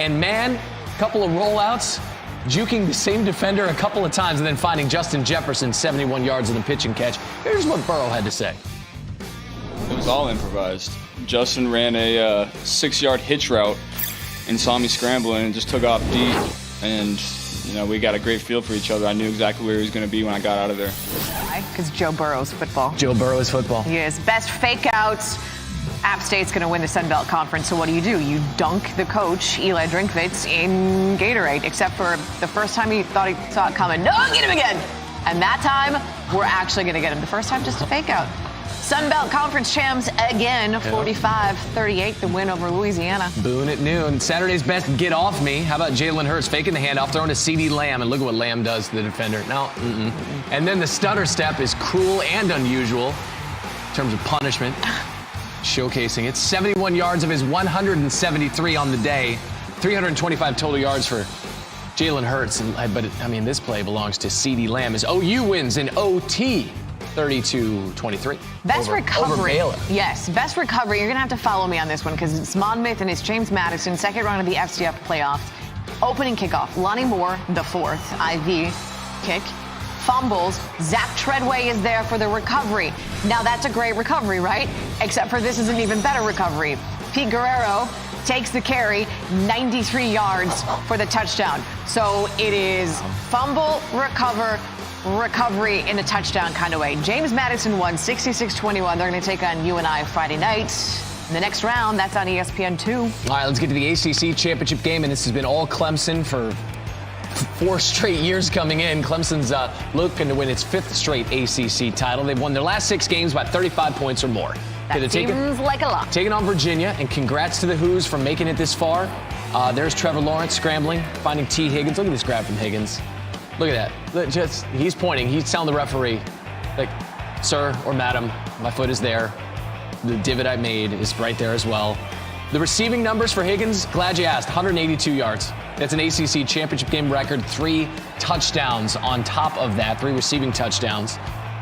And man, a couple of rollouts, juking the same defender a couple of times and then finding Justin Jefferson 71 yards in the pitch and catch. Here's what Burrow had to say. It was all improvised. Justin ran a 6-yard hitch route and saw me scrambling and just took off deep. And, you know, we got a great feel for each other. I knew exactly where he was going to be when I got out of there. Why? Because Joe Burrow's football. Joe Burrow is football. He is. Best fake outs. App State's going to win the Sun Belt Conference, so what do? You dunk the coach, Eli Drinkwitz, in Gatorade, except for the first time he thought he saw it coming. No, get him again! And that time, we're actually going to get him. The first time, just a fake out. Sun Belt Conference champs again, 45-38, the win over Louisiana. Boone at noon. Saturday's best get off me. How about Jalen Hurts faking the handoff, throwing to CeeDee Lamb, and look at what Lamb does to the defender. No, And then the stutter step is cruel and unusual in terms of punishment. Showcasing it. 71 yards of his 173 on the day. 325 total yards for Jalen Hurts. But, this play belongs to CeeDee Lamb as OU wins in OT. 32-23. Best recovery. Over Baylor. Yes, best recovery. You're going to have to follow me on this one because it's Monmouth and it's James Madison, second round of the FCF playoffs. Opening kickoff. Lonnie Moore, the fourth. IV kick. Fumbles. Zach Treadway is there for the recovery. Now that's a great recovery, right? Except for this is an even better recovery. Pete Guerrero takes the carry, 93 yards for the touchdown. So it is fumble, recovery in a touchdown kind of way. James Madison won 66-21. They're going to take on UNI Friday night. In the next round, that's on ESPN 2. All right, let's get to the ACC championship game, and this has been all Clemson for 4 straight years coming in. Clemson's looking to win its 5th straight ACC title. They've won their last 6 games by 35 points or more. That seems like a lot. Taking on Virginia, and congrats to the Hoos for making it this far. There's Trevor Lawrence scrambling, finding T. Higgins. Look at this grab from Higgins. Look at that. He's pointing. He's telling the referee, like, sir or madam, my foot is there. The divot I made is right there as well. The receiving numbers for Higgins, glad you asked, 182 yards. That's an ACC championship game record. 3 touchdowns on top of that, 3 receiving touchdowns.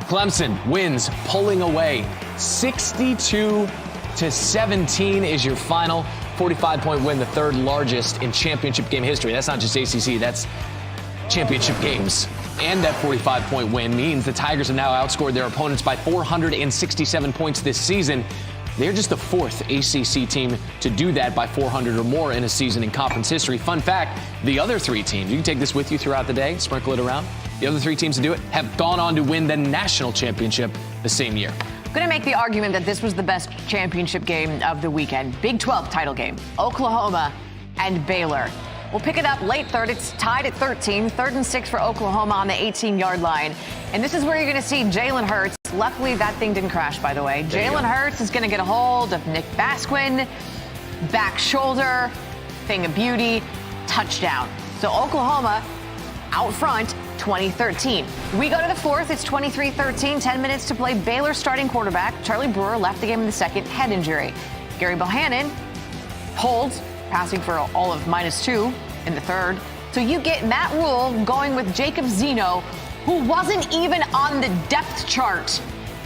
Clemson wins, pulling away. 62-17 is your final. 45-point win, the 3rd largest in championship game history. That's not just ACC, that's championship games. And that 45-point win means the Tigers have now outscored their opponents by 467 points this season. They're just the 4th ACC team to do that by 400 or more in a season in conference history. Fun fact, the other 3 teams, you can take this with you throughout the day, sprinkle it around. The other 3 teams to do it have gone on to win the national championship the same year. I'm going to make the argument that this was the best championship game of the weekend. Big 12 title game, Oklahoma and Baylor. We'll pick it up late third. It's tied at 13, 3rd and 6 for Oklahoma on the 18-yard line. And this is where you're going to see Jalen Hurts. Luckily, that thing didn't crash, by the way. Jalen Hurts is going to get a hold of Nick Basquin. Back shoulder, thing of beauty, touchdown. So Oklahoma out front, 20-13. We go to the 4th. It's 23-13, 10 minutes to play. Baylor starting quarterback Charlie Brewer left the game in the 2nd, head injury. Gary Bohannon holds, passing for all of -2 in the 3rd. So you get Matt Rule going with Jacob Zeno, who wasn't even on the depth chart.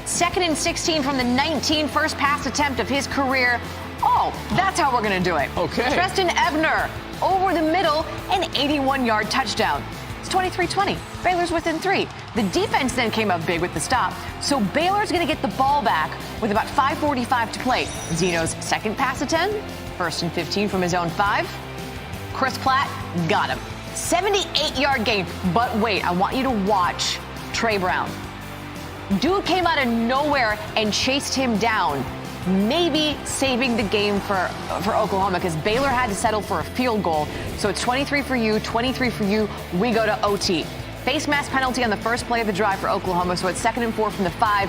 2nd and 16 from the 19, first pass attempt of his career. Oh, that's how we're going to do it. Okay. Treston Ebner over the middle, an 81-yard touchdown. It's 23-20. Baylor's within 3. The defense then came up big with the stop. So Baylor's going to get the ball back with about 5:45 to play. Zeno's 2nd pass attempt, 1st and 15 from his own 5. Chris Platt got him. 78-yard gain. But wait, I want you to watch Trey Brown. Dude came out of nowhere and chased him down, maybe saving the game for Oklahoma because Baylor had to settle for a field goal. So it's 23 for you, 23 for you. We go to OT. Face mask penalty on the first play of the drive for Oklahoma. So it's 2nd and 4 from the 5.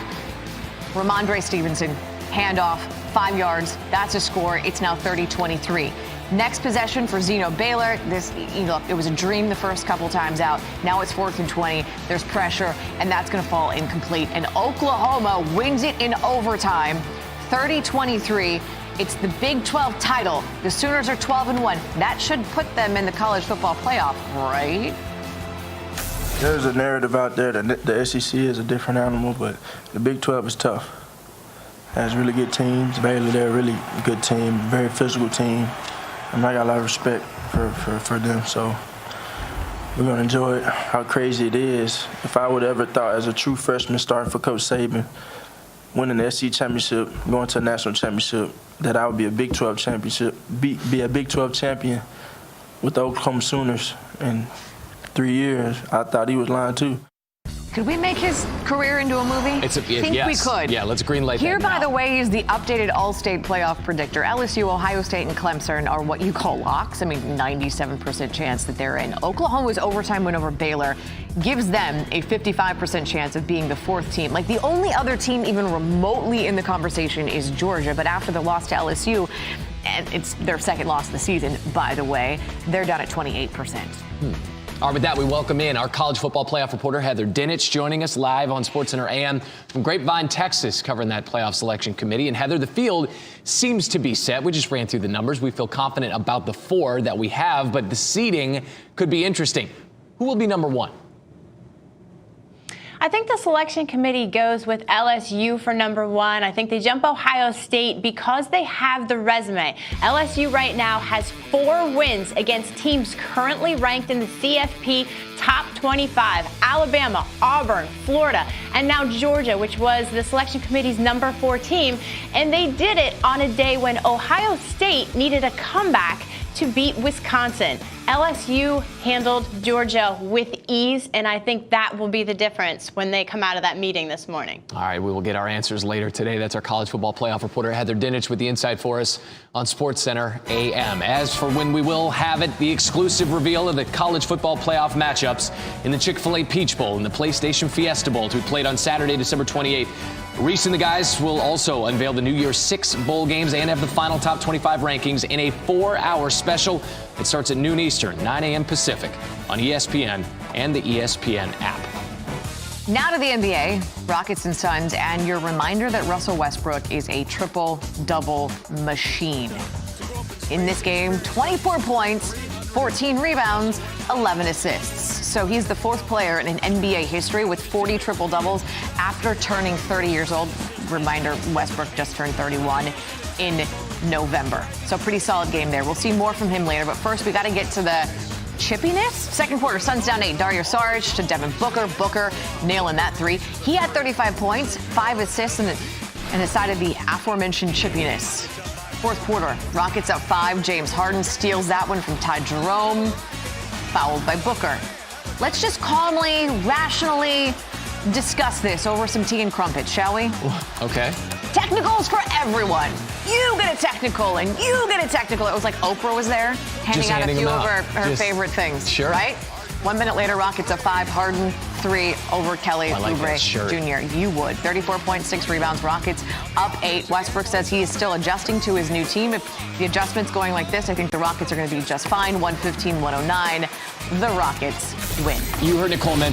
Ramondre Stevenson, handoff, 5 yards. That's a score. It's now 30-23. Next possession for Zeno Baylor. It was a dream the first couple times out. Now it's 4th and 20. There's pressure, and that's going to fall incomplete. And Oklahoma wins it in overtime, 30-23. It's the Big 12 title. The Sooners are 12-1. That should put them in the college football playoff, right? There's a narrative out there that the SEC is a different animal, but the Big 12 is tough. Has really good teams. Baylor, they're a really good team, very physical team. I got a lot of respect for them. So we're going to enjoy it, how crazy it is. If I would have ever thought as a true freshman starting for Coach Saban, winning the SEC championship, going to a national championship, that I would be a Big 12 championship, be a Big 12 champion with the Oklahoma Sooners in 3 years, I thought he was lying too. Could we make his career into a movie? I think yes. we could. Yeah, let's greenlight Here, that by now. the way, is the updated all-state playoff predictor. LSU, Ohio State, and Clemson are what you call locks. I mean, 97% chance that they're in. Oklahoma's overtime win over Baylor gives them a 55% chance of being the fourth team. Like, the only other team even remotely in the conversation is Georgia. But after the loss to LSU, and it's their second loss of the season, by the way, they're down at 28%. All right, with that, we welcome in our college football playoff reporter, Heather Dinich, joining us live on SportsCenter AM from Grapevine, Texas, covering that playoff selection committee. And Heather, the field seems to be set. We just ran through the numbers. We feel confident about the 4 that we have, but the seeding could be interesting. Who will be number 1? I think the selection committee goes with LSU for number 1. I think they jump Ohio State because they have the resume. LSU right now has 4 wins against teams currently ranked in the CFP top 25. Alabama, Auburn, Florida, and now Georgia, which was the selection committee's number 4 team. And they did it on a day when Ohio State needed a comeback to beat Wisconsin. LSU handled Georgia with ease, and I think that will be the difference when they come out of that meeting this morning. All right, we will get our answers later today. That's our college football playoff reporter, Heather Dinich, with the insight for us on SportsCenter AM. As for when we will have it, the exclusive reveal of the college football playoff matchups in the Chick-fil-A Peach Bowl and the PlayStation Fiesta Bowl to be played on Saturday, December 28th. Reese and the guys will also unveil the New Year's 6 bowl games and have the final top 25 rankings in a 4-hour special. It starts at noon Eastern, 9 a.m. Pacific on ESPN and the ESPN app. Now to the NBA, Rockets and Suns, and your reminder that Russell Westbrook is a triple-double machine. In this game, 24 points, 14 rebounds, 11 assists. So he's the 4th player in NBA history with 40 triple-doubles after turning 30 years old. Reminder, Westbrook just turned 31 in November. So pretty solid game there. We'll see more from him later. But first, we got to get to the chippiness. Second quarter, Suns down 8. Dario Saric to Devin Booker. Booker nailing that 3. He had 35 points, 5 assists, and a side of the aforementioned chippiness. Fourth quarter, Rockets up 5. James Harden steals that one from Ty Jerome, fouled by Booker. Let's just calmly, rationally discuss this over some tea and crumpets, shall we? Okay. Technicals for everyone. You get a technical, and you get a technical. It was like Oprah was there, handing out a few of her favorite things. Sure. Right? 1 minute later, Rockets up 5. Harden 3 over Kelly Oubre Jr. You would. 34.6 rebounds. Rockets up 8. Westbrook says he is still adjusting to his new team. If the adjustment's going like this, I think the Rockets are going to be just fine. 115-109. The Rockets win. You heard Nicole mention